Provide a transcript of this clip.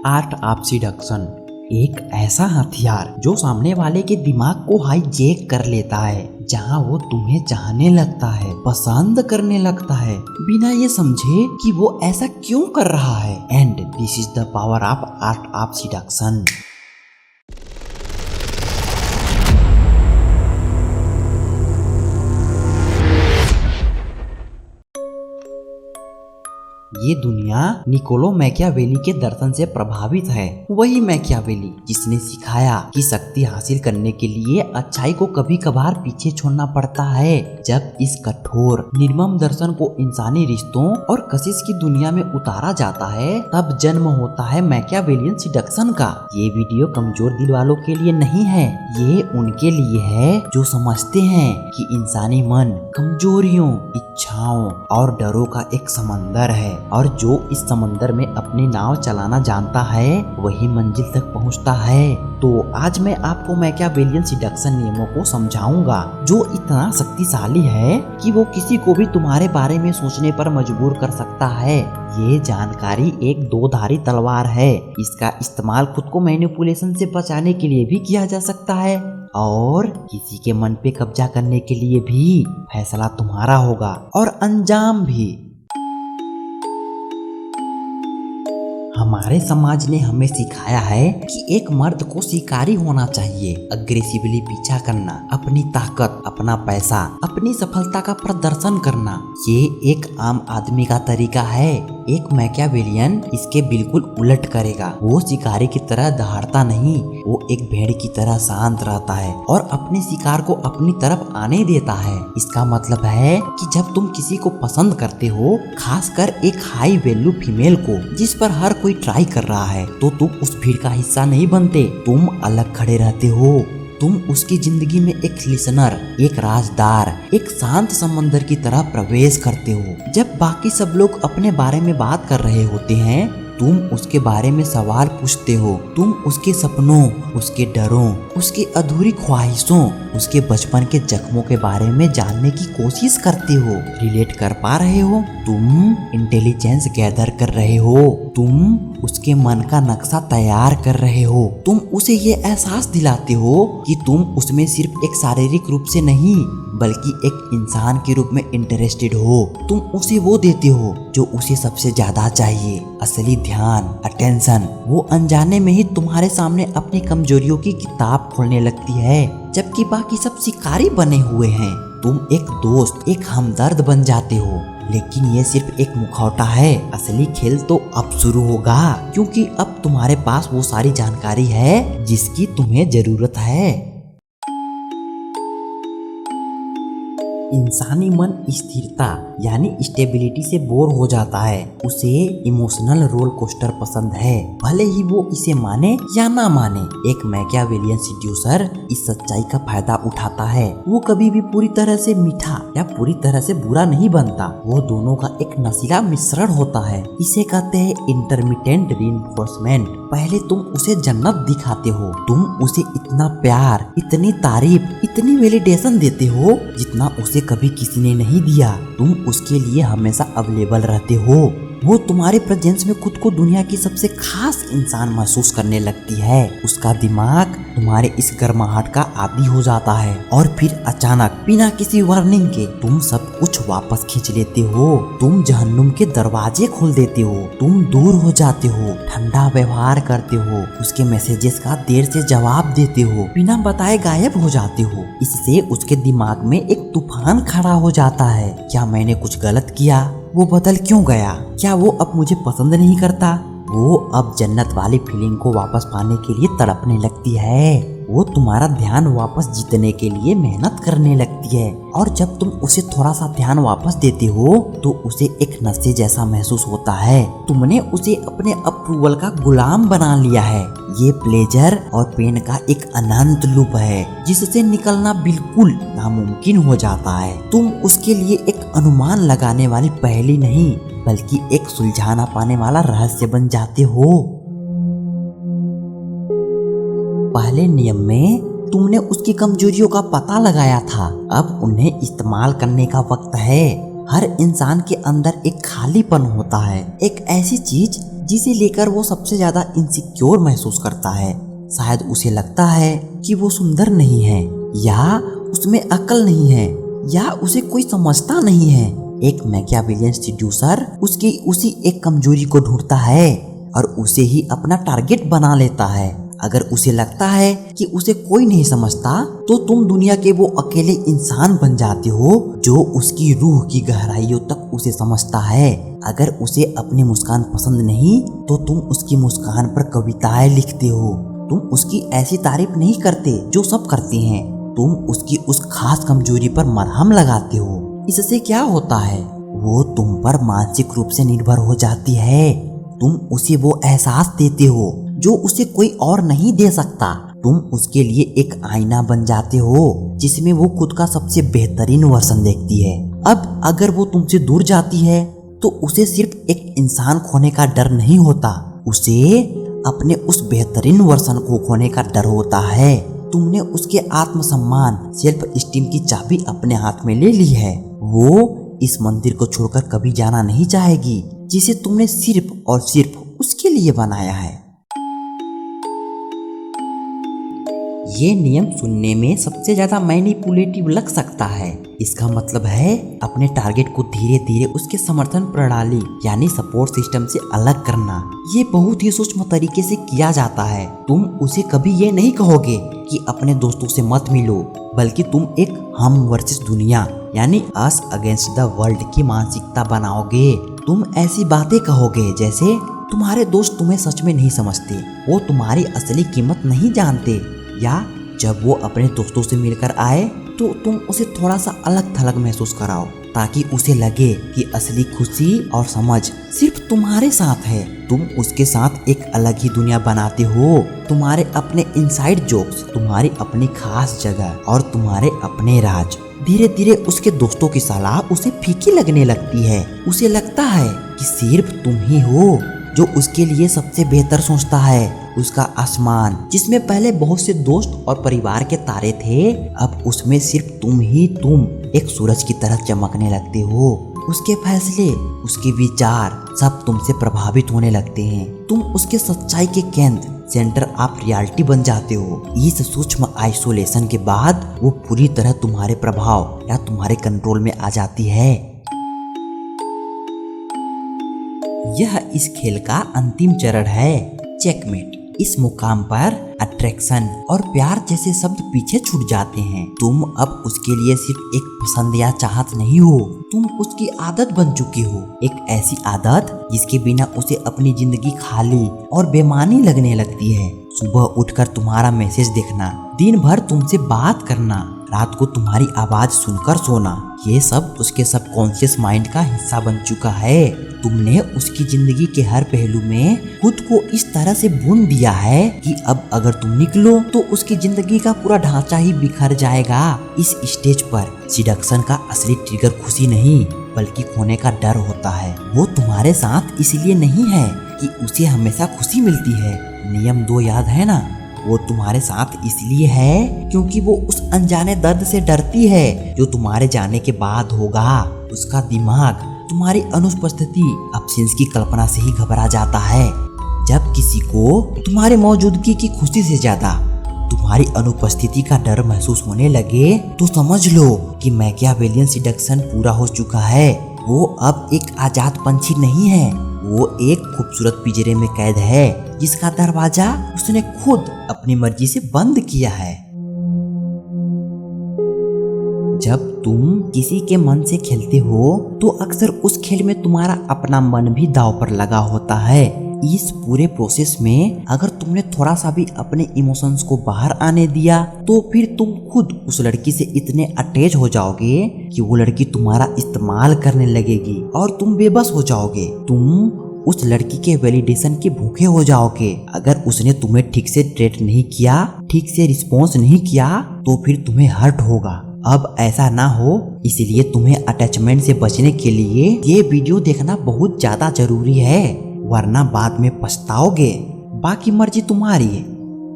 Art of seduction एक ऐसा हथियार जो सामने वाले के दिमाग को हाईजैक कर लेता है, जहां वो तुम्हें चाहने लगता है, पसंद करने लगता है, बिना ये समझे कि वो ऐसा क्यों कर रहा है। And this is the power of art of seduction. ये दुनिया निकोलो मैकियावेली के दर्शन से प्रभावित है। वही मैकियावेली जिसने सिखाया कि शक्ति हासिल करने के लिए अच्छाई को कभी कभार पीछे छोड़ना पड़ता है। जब इस कठोर निर्मम दर्शन को इंसानी रिश्तों और कशिश की दुनिया में उतारा जाता है, तब जन्म होता है मैकियावेलियन सिडक्शन का। ये वीडियो कमजोर दिल वालों के लिए नहीं है, ये उनके लिए है जो समझते हैं कि इंसानी मन कमजोरियों, इच्छाओं और डरों का एक समंदर है, और जो इस समंदर में अपनी नाव चलाना जानता है वही मंजिल तक पहुंचता है। तो आज मैं आपको मैकियावेलियन सिडक्शन नियमों को समझाऊंगा, जो इतना शक्तिशाली है कि वो किसी को भी तुम्हारे बारे में सोचने पर मजबूर कर सकता है। ये जानकारी एक दो-धारी तलवार है। इसका इस्तेमाल खुद को मैनिपुलेशन से बचाने के लिए भी किया जा सकता है, और किसी के मन पे कब्जा करने के लिए भी। फैसला तुम्हारा होगा और अंजाम भी। हमारे समाज ने हमें सिखाया है कि एक मर्द को शिकारी होना चाहिए, अग्रेसिवली पीछा करना, अपनी ताकत, अपना पैसा, अपनी सफलता का प्रदर्शन करना। ये एक आम आदमी का तरीका है। एक मैकियावेलियन इसके बिल्कुल उलट करेगा। वो शिकारी की तरह दहाड़ता नहीं, वो एक भेड़ की तरह शांत रहता है और अपने शिकार को अपनी तरफ आने देता है। इसका मतलब है कि जब तुम किसी को पसंद करते हो, खासकर एक हाई वैल्यू फीमेल को जिस पर हर कोई ट्राई कर रहा है, तो तुम उस भीड़ का हिस्सा नहीं बनते, तुम अलग खड़े रहते हो। तुम उसकी जिंदगी में एक लिसनर, एक राजदार, एक शांत समंदर की तरह प्रवेश करते हो। जब बाकी सब लोग अपने बारे में बात कर रहे होते हैं, तुम उसके बारे में सवाल पूछते हो। तुम उसके सपनों, उसके डरों, उसकी अधूरी ख्वाहिशों, उसके बचपन के जख्मों के बारे में जानने की कोशिश करते हो। रिलेट कर पा रहे हो? तुम इंटेलिजेंस गैदर कर रहे हो। तुम उसके मन का नक्शा तैयार कर रहे हो। तुम उसे ये एहसास दिलाते हो कि तुम उसमें सिर्फ एक शारीरिक रूप से नहीं, बल्कि एक इंसान के रूप में इंटरेस्टेड हो। तुम उसे वो देते हो जो उसे सबसे ज्यादा चाहिए, असली ध्यान, अटेंशन। वो अनजाने में ही तुम्हारे सामने अपनी कमजोरियों की किताब खोलने लगती है, जबकि बाकी सब शिकारी बने हुए हैं। तुम एक दोस्त, एक हमदर्द बन जाते हो। लेकिन ये सिर्फ एक मुखौटा है। असली खेल तो अब शुरू होगा, क्योंकि अब तुम्हारे पास वो सारी जानकारी है जिसकी तुम्हें जरूरत है। इंसानी मन स्थिरता यानी स्टेबिलिटी से बोर हो जाता है। उसे इमोशनल रोल कोस्टर पसंद है, भले ही वो इसे माने या ना माने। एक मैकियावेलियन सिड्यूसर इस सच्चाई का फायदा उठाता है। वो कभी भी पूरी तरह से मीठा या पूरी तरह से बुरा नहीं बनता। वो दोनों का एक नशीला मिश्रण होता है। इसे कहते हैं इंटरमिटेंट रीइंफोर्समेंट। पहले तुम उसे जन्नत दिखाते हो, तुम उसे इतना प्यार, इतनी तारीफ, इतनी वैलिडेशन देते हो जितना उसे कभी किसी ने नहीं दिया। तुम उसके लिए हमेशा अवेलेबल रहते हो। वो तुम्हारे प्रेजेंस में खुद को दुनिया की सबसे खास इंसान महसूस करने लगती है। उसका दिमाग तुम्हारे इस गर्माहट का आदी हो जाता है, और फिर अचानक बिना किसी वार्निंग के तुम सब कुछ वापस खींच लेते हो। तुम जहन्नुम के दरवाजे खोल देते हो। तुम दूर हो जाते हो, ठंडा व्यवहार करते हो, उसके मैसेजेस का देर से जवाब देते हो, बिना बताए गायब हो जाते हो। इससे उसके दिमाग में एक तूफान खड़ा हो जाता है। क्या मैंने कुछ गलत किया? वो बदल क्यों गया? क्या वो अब मुझे पसंद नहीं करता? वो अब जन्नत वाली फीलिंग को वापस पाने के लिए तड़पने लगती है। वो तुम्हारा ध्यान वापस जीतने के लिए मेहनत करने लगती है, और जब तुम उसे थोड़ा सा ध्यान वापस देते हो तो उसे एक नशे जैसा महसूस होता है। तुमने उसे अपने अप्रूवल का गुलाम बना लिया है। ये प्लेजर और पेन का एक अनंत लूप है, जिससे निकलना बिल्कुल नामुमकिन हो जाता है। तुम उसके लिए एक अनुमान लगाने वाली पहेली नहीं, बल्कि एक सुलझा ना पाने वाला रहस्य बन जाते हो। पहले नियम में तुमने उसकी कमजोरियों का पता लगाया था, अब उन्हें इस्तेमाल करने का वक्त है। हर इंसान के अंदर एक खालीपन होता है, एक ऐसी चीज जिसे लेकर वो सबसे ज्यादा इनसिक्योर महसूस करता है। शायद उसे लगता है कि वो सुंदर नहीं है, या उसमें अक्ल नहीं है, या उसे कोई समझता नहीं है। एक मैकियावेलियन सेड्यूसर उसकी उसी एक कमजोरी को ढूंढता है और उसे ही अपना टारगेट बना लेता है। अगर उसे लगता है कि उसे कोई नहीं समझता, तो तुम दुनिया के वो अकेले इंसान बन जाते हो जो उसकी रूह की गहराइयों तक उसे समझता है। अगर उसे अपनी मुस्कान पसंद नहीं, तो तुम उसकी मुस्कान पर कविताएं लिखते हो। तुम उसकी ऐसी तारीफ नहीं करते जो सब करते हैं। तुम उसकी उस खास कमजोरी पर मरहम लगाते हो। इससे क्या होता है, वो तुम पर मानसिक रूप से निर्भर हो जाती है। तुम उसे वो एहसास देते हो जो उसे कोई और नहीं दे सकता। तुम उसके लिए एक आईना बन जाते हो जिसमें वो खुद का सबसे बेहतरीन वर्जन देखती है। अब अगर वो तुमसे दूर जाती है, तो उसे सिर्फ एक इंसान खोने का डर नहीं होता, उसे अपने उस बेहतरीन वर्जन को खोने का डर होता है। तुमने उसके आत्मसम्मान, सेल्फ स्टीम की चाबी अपने हाथ में ले ली है। वो इस मंदिर को छोड़कर कभी जाना नहीं चाहेगी जिसे तुमने सिर्फ और सिर्फ उसके लिए बनाया है। ये नियम सुनने में सबसे ज्यादा मैनिपुलेटिव लग सकता है। इसका मतलब है अपने टारगेट को धीरे धीरे उसके समर्थन प्रणाली यानी सपोर्ट सिस्टम से अलग करना। ये बहुत ही सूक्ष्म तरीके से किया जाता है। तुम उसे कभी ये नहीं कहोगे कि अपने दोस्तों से मत मिलो, बल्कि तुम एक हम वर्सेस दुनिया यानी अस अगेंस्ट द वर्ल्ड की मानसिकता बनाओगे। तुम ऐसी बातें कहोगे जैसे तुम्हारे दोस्त तुम्हें सच में नहीं समझते, वो तुम्हारी असली कीमत नहीं जानते, या जब वो अपने दोस्तों से मिलकर आए तो तुम उसे थोड़ा सा अलग थलग महसूस कराओ, ताकि उसे लगे कि असली खुशी और समझ सिर्फ तुम्हारे साथ है। तुम उसके साथ एक अलग ही दुनिया बनाते हो। तुम्हारे अपने इनसाइड जोक्स, तुम्हारी अपनी खास जगह और तुम्हारे अपने राज। धीरे धीरे उसके दोस्तों की सलाह उसे फीकी लगने लगती है। उसे लगता है कि सिर्फ तुम ही हो जो उसके लिए सबसे बेहतर सोचता है। उसका आसमान, जिसमें पहले बहुत से दोस्त और परिवार के तारे थे, अब उसमें सिर्फ तुम ही तुम एक सूरज की तरह चमकने लगते हो। उसके फैसले, उसके विचार सब तुमसे प्रभावित होने लगते हैं। तुम उसके सच्चाई के केंद्र, सेंटर ऑफ रियलिटी बन जाते हो। इस सूक्ष्म आइसोलेशन के बाद वो पूरी तरह तुम्हारे प्रभाव या तुम्हारे कंट्रोल में आ जाती है। यह इस खेल का अंतिम चरण है, चेकमेट। इस मुकाम पर अट्रैक्शन और प्यार जैसे शब्द पीछे छूट जाते हैं। तुम अब उसके लिए सिर्फ एक पसंद या चाहत नहीं हो, तुम उसकी आदत बन चुके हो। एक ऐसी आदत जिसके बिना उसे अपनी जिंदगी खाली और बेमानी लगने लगती है। सुबह उठकर तुम्हारा मैसेज देखना, दिन भर तुमसे बात करना, रात को तुम्हारी आवाज सुनकर सोना, ये सब उसके सबकॉन्शियस माइंड का हिस्सा बन चुका है। तुमने उसकी जिंदगी के हर पहलू में खुद को इस तरह से बुन दिया है कि अब अगर तुम निकलो तो उसकी जिंदगी का पूरा ढांचा ही बिखर जाएगा। इस स्टेज पर सिडक्शन का असली ट्रिगर खुशी नहीं, बल्कि खोने का डर होता है। वो तुम्हारे साथ इसलिए नहीं है कि उसे हमेशा खुशी मिलती है। नियम 2 याद है ना? वो तुम्हारे साथ इसलिए है क्योंकि वो उस अनजाने दर्द से डरती है जो तुम्हारे जाने के बाद होगा। उसका दिमाग तुम्हारी अनुपस्थिति, अब्सेंस की कल्पना से ही घबरा जाता है। जब किसी को तुम्हारी मौजूदगी की खुशी से ज्यादा तुम्हारी अनुपस्थिति का डर महसूस होने लगे, तो समझ लो कि मैकियावेलियन सिडक्शन पूरा हो चुका है। वो अब एक आजाद पंछी नहीं है, वो एक खूबसूरत पिंजरे में कैद है जिसका दरवाजा उसने खुद अपनी मर्जी से बंद किया है। जब तुम किसी के मन से खेलते हो तो अक्सर उस खेल में तुम्हारा अपना मन भी दांव पर लगा होता है। इस पूरे प्रोसेस में अगर तुमने थोड़ा सा भी अपने इमोशंस को बाहर आने दिया, तो फिर तुम खुद उस लड़की से इतने अटैच हो जाओगे कि वो लड़की तुम्हारा इस्तेमाल करने लगेगी और तुम बेबस हो जाओगे। तुम उस लड़की के वैलिडेशन के भूखे हो जाओगे। अगर उसने तुम्हें ठीक से ट्रीट नहीं किया, ठीक से रिस्पॉन्स नहीं किया, तो फिर तुम्हें हर्ट होगा। अब ऐसा ना हो, इसलिए तुम्हें अटैचमेंट से बचने के लिए ये वीडियो देखना बहुत ज्यादा जरूरी है, वरना बाद में पछताओगे। बाकी मर्जी तुम्हारी है।